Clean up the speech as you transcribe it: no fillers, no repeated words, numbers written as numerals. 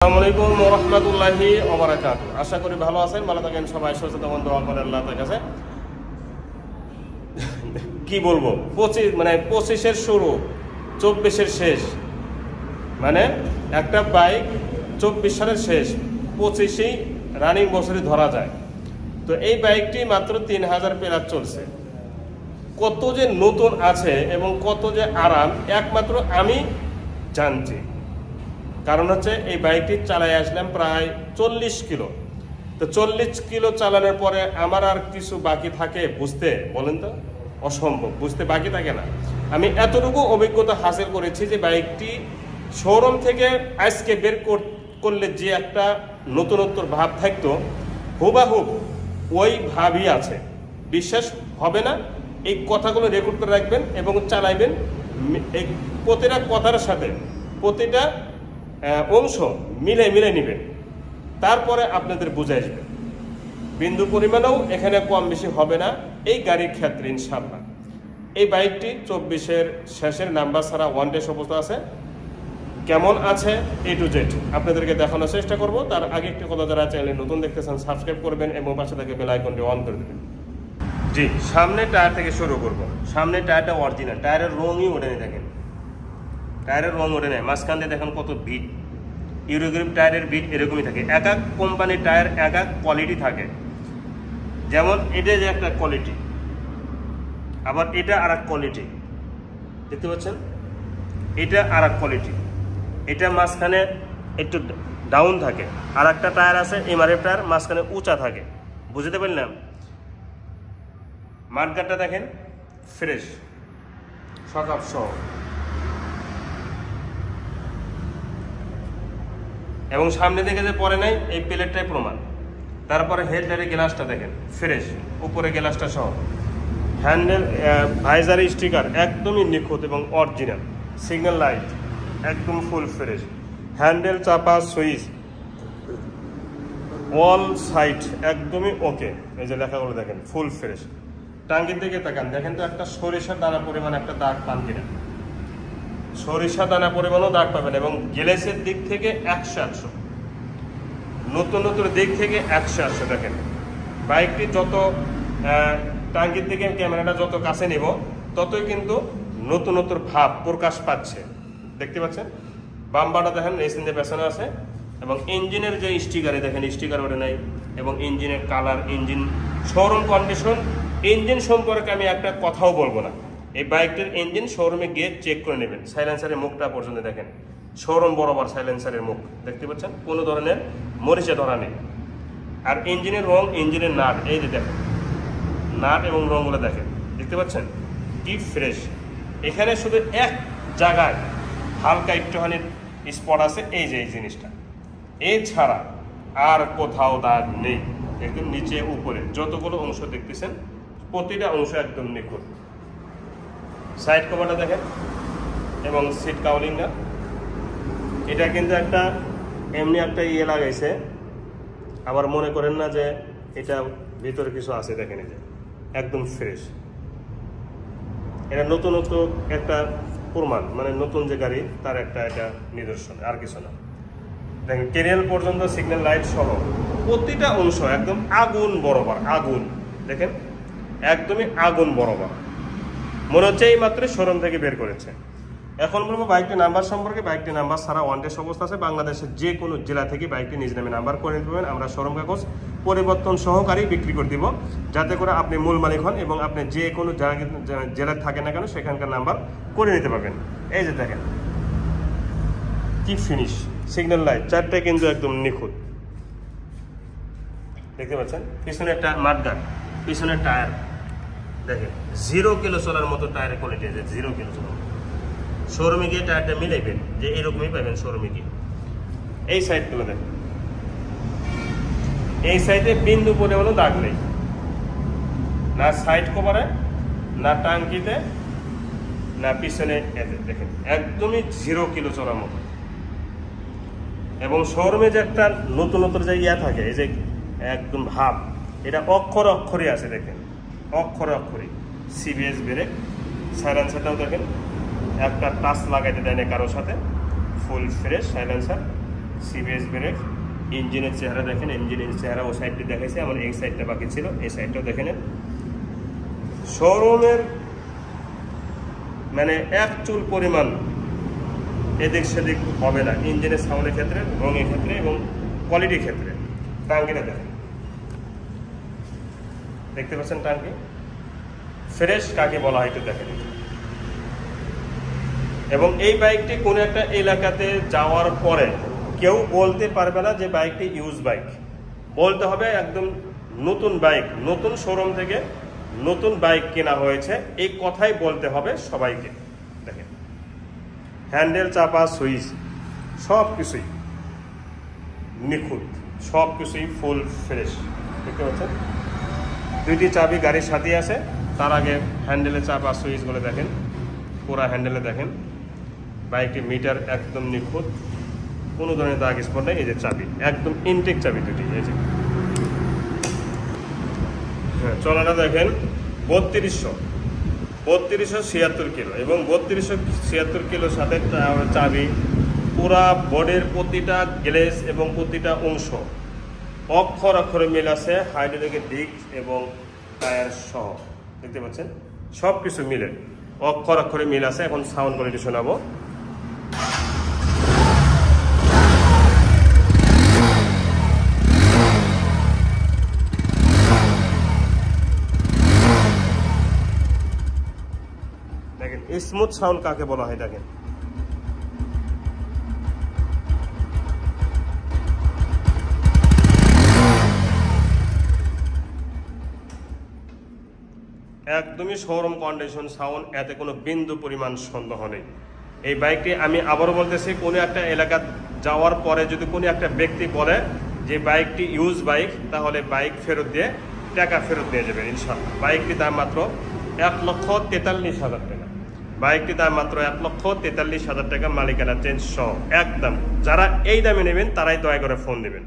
আসসালামু আলাইকুম ওয়া রাহমাতুল্লাহি ওয়া বারাকাতুহু। আশা করি ভালো আছেন, ভালো থাকেন সবাই, সুস্থ থাকুন, দোয়া করেন আল্লাহর কাছে। কি বলবো, 25-এর শুরু, 24-এর শেষ, মানে একটা বাইক 24 সালের শেষ, 25-এই রানিং বছরে ধরা যায়। তো এই বাইকটি মাত্র 3000 প্লাস চলছে। কত যে নতুন আছে এবং কত যে আরাম একমাত্র আমি জানছি। কারণ হচ্ছে এই বাইকটি চালাই আসলাম প্রায় 40 কিলো। তো 40 কিলো চালানোর পরে আমার আর কিছু বাকি থাকে বুঝতে? বলেন তো, অসম্ভব, বুঝতে বাকি থাকে না। আমি এতটুকু অভিজ্ঞতা হাসিল করেছি যে বাইকটি শোরুম থেকে আজকে বের করলে যে একটা নতুনত্বর ভাব থাকতো, হুবাহুব ওই ভাবই আছে। বিশ্বাস হবে না, এই কথাগুলো রেকর্ড করে রাখবেন এবং চালাইবেন। এই প্রতিটা কথার সাথে প্রতিটা অংশ মিলে নেবেন, তারপরে আপনাদের বুঝে আসবে। বিন্দু পরিমাণেও এখানে কম বেশি হবে না এই গাড়ির ক্ষেত্রে ইনশাআল্লাহ। এই বাইকটি 24-এর শেষের নাম্বার ছাড়া ওয়ান ডে অবস্থা আছে। কেমন আছে A to Z আপনাদেরকে দেখানোর চেষ্টা করব। তার আগে একটি কথা, যারা চ্যানেলে নতুন দেখতেছেন সাবস্ক্রাইব করবেন এবং পাশে থেকে বেল আইকনটি অন করে দেবেন। জি, সামনে টায়ার থেকে শুরু করব। সামনে টায়ারটা অরিজিনাল, টায়ারের রঙই ওঠেনি, দেখেন টায়ারের রং ওঠে নেয়। মাঝখান দিয়ে দেখেন কত বিট, ইউরোগ্রিপ টায়ারের বিট এরকমই থাকে। এক এক কোম্পানির টায়ার এক এক কোয়ালিটি থাকে। যেমন এটা যে একটা কোয়ালিটি, আবার এটা আর এক কোয়ালিটি, দেখতে পাচ্ছেন, এটা আর এক কোয়ালিটি। এটা মাঝখানে একটু ডাউন থাকে। আর একটা টায়ার আছে এমআরএফ টায়ার, মাঝখানে উঁচা থাকে। বুঝতে পারলাম? মাঠগাটটা দেখেন ফ্রেশ, সকাপ সহ, এবং সামনে থেকে যে পরে নাই এই প্লেটটাই প্রমাণ। তারপরে হেডলাইটের গ্লাসটা দেখেন ফ্রেশ, উপরে গ্লাসটা সহ। হ্যান্ডেল ভাইজার স্টিকার একদমই নিখুঁত এবং অরিজিনাল। সিগন্যাল লাইট একদম ফুল ফ্রেশ। হ্যান্ডেল চাপা সুইচ অল সাইড একদমই ওকে। এই যে লেখাগুলো দেখেন ফুল ফ্রেশ। টাঙ্গির দিকে তাকান, দেখেন তো একটা সরিষার দানা পরিমাণ একটা দাগ পান কিনা। সরিষা দানা পরিমাণও দাগ পাবেন। এবং গ্লেসের দিক থেকে 100 নতুন দিক থেকে 100 দেখেন। বাইকটি যত টাঙ্গির দিকে ক্যামেরাটা যত কাছে নেব ততই কিন্তু নতুনত্বর ভাব প্রকাশ পাচ্ছে। দেখতে পাচ্ছেন বাম্বারটা দেখেন রেসিংয়ের পেছনে আছে। এবং ইঞ্জিনের যে স্টিকারে দেখেন স্টিকার ওঠে নাই। এবং ইঞ্জিনের colour, engine showroom condition, engine সম্পর্কে আমি একটা কথাও বলবো না। এই বাইকটির ইঞ্জিন শোরুমে গিয়ে চেক করে নেবেন। সাইলেন্সারের মুখটা পর্যন্ত দেখেন, শোরুম বরাবর সাইলেন্সারের মুখ, দেখতে পাচ্ছেন, কোনো ধরনের মরিচা ধরা নেই। আর ইঞ্জিনের রং, ইঞ্জিনের নাট, এই যে দেখেন নাট এবং রঙগুলো দেখেন, দেখতে পাচ্ছেন কি ফ্রেশ। এখানে শুধু এক জায়গায় হালকা একটুখানি স্পট আছে, এই যে এই জিনিসটা, এছাড়া আর কোথাও দাগ নেই। একদম নিচে উপরে যতগুলো অংশ দেখতেছেন প্রতিটা অংশ একদম নিখুঁত। সাইড কভারটা দেখেন এবং সিট কাউলিংটা, এটা কিন্তু একটা এমনি একটা ইয়ে লাগাইছে, আবার মনে করেন না যে এটা ভিতরে কিছু আছে। দেখেন এই যে একদম ফ্রেশ। এটা নতুনত্ব একটা প্রমাণ, মানে নতুন যে গাড়ি তার একটা এটা নিদর্শন, আর কিছু না। দেখেন কেরিয়াল পর্যন্ত সিগন্যাল লাইট সহ প্রতিটা অংশ একদম আগুন বরাবর, আগুন দেখেন একদমই আগুন বরাবর। মনে হচ্ছে এই মাত্র শোরুম থেকে বের করেছে। এখন বলবো বাইকটি নাম্বার সম্পর্কে। বাইকটি নাম্বার ছাড়া ওয়ান ডে অবস্থা আছে। বাংলাদেশের যে কোনো জেলা থেকে বাইকটি নিজ নামে নাম্বার করে নিতে পারবেন। আমরা শোরুম কাগজ পরিবর্তন সহকারী বিক্রি করে দিব, যাতে করে আপনি মূল মালিক হন এবং আপনি যে কোনো জেলায় থাকেন না কেন সেখানকার নাম্বার করে নিতে পারবেন। এই যে দেখেন কি ফিনিশ। সিগন্যাল লাইট চারটায় কিন্তু একদম নিখুঁত, দেখতে পাচ্ছেন। পিছনে একটা মাঠগার্ড, পিছনের টায়ার দেখেন 0 কিলো চলার মতো টায়ারের কোয়ালিটি আছে। 0 কিলো চলার মতো। শোরুমে গিয়ে টায়ারটা মিলাইবেন, যে এরকমই পাবেন শোরুমে গিয়ে। এই সাইডগুলো দেখেন, এই সাইডে বিন্দু পরিমাণও দাগ নেই, না সাইড কভারে, না টাঙ্কিতে, না পিছনে। দেখেন একদমই 0 কিলো চলার মতো। এবং শোরুমে যে একটা নতুনত্ব যে ইয়া থাকে, এই যে একদম ভাব, এটা অক্ষরে আছে। দেখেন অক্ষরে সিবিএস ব্রেক, সাইলেন্সারটাও দেখেন একটা টাচ লাগাইতে দেয় না কারোর সাথে, full fresh silencer. CBS brake, ইঞ্জিনের চেহারা দেখেন, ইঞ্জিনের চেহারা ও সাইডটি দেখাইছে, আমার এই সাইডটা বাকি ছিল, এই সাইডটাও দেখে নেন। শোরুমের মানে এক চুল পরিমাণ এদিক সেদিক হবে না ইঞ্জিনের সাউন্ডের ক্ষেত্রে, রঙের ক্ষেত্রে এবং কোয়ালিটির ক্ষেত্রে। টাঙ্কিটা দেখেন, দেখতে পাচ্ছেন টাঙ্কি ফ্রেশ কাকে বলা হয় একটু দেখেন। এবং এই বাইকটি কোনো একটা এলাকাতে যাওয়ার পরে কেউ বলতে পারবে না যে বাইকটি ইউজ বাইক, বলতে হবে একদম নতুন বাইক, নতুন শোরুম থেকে নতুন বাইক কেনা হয়েছে, এই কথাই বলতে হবে সবাইকে। দেখেন হ্যান্ডেল, চাপা, সুইচ সব কিছুই নিখুঁত, সব কিছুই ফুল ফ্রেশ। দেখতে পাচ্ছেন দুইটি চাবি গাড়ির সাথে আছে। তার আগে হ্যান্ডেলে চাপা সুইচগুলো দেখেন, পুরা হ্যান্ডেলে দেখেন। বাইকটি মিটার একদম নিখুঁত, কোনো ধরনের দাগ স্পট নেই। এই যে চাবি একদম ইনটেক চাবি দুটি, এই যে। হ্যাঁ, চলাটা দেখেন 3276 কিলো এবং 3276 কিলোর সাথে চাবি, পুরা বোর্ডের প্রতিটা গ্লেজ এবং প্রতিটা অংশ অক্ষর অক্ষরে মিল আছে, হাইড্রোলিকের দিক এবং টায়ার সহ। দেখতে পাচ্ছেন সব কিছু মিলে অক্ষর অক্ষরে মিল আছে। এখন সাউন্ড কোয়ালিটি শোনাবো। দেখেন স্মুথ সাউন্ড কাকে বলা হয় দেখেন। একদমই শোরুম কন্ডিশন সাউন্ড, এতে কোনো বিন্দু পরিমাণ সন্দেহ নেই। এই বাইকটি আমি আবারও বলতেছি, কোনো একটা এলাকা যাওয়ার পরে যদি কোনো একটা ব্যক্তি বলে যে বাইকটি ইউজ বাইক, তাহলে বাইক ফেরত দিয়ে টাকা ফেরত দিয়ে যাবেন ইনশাআল্লাহ। বাইকটির দাম মাত্র 1,43,000 টাকা। বাইকটির দাম মাত্র 1,43,000 টাকা, মালিকানা চেঞ্জ সহ একদম। যারা এই দামে নেবেন তারাই দয়া করে ফোন দেবেন।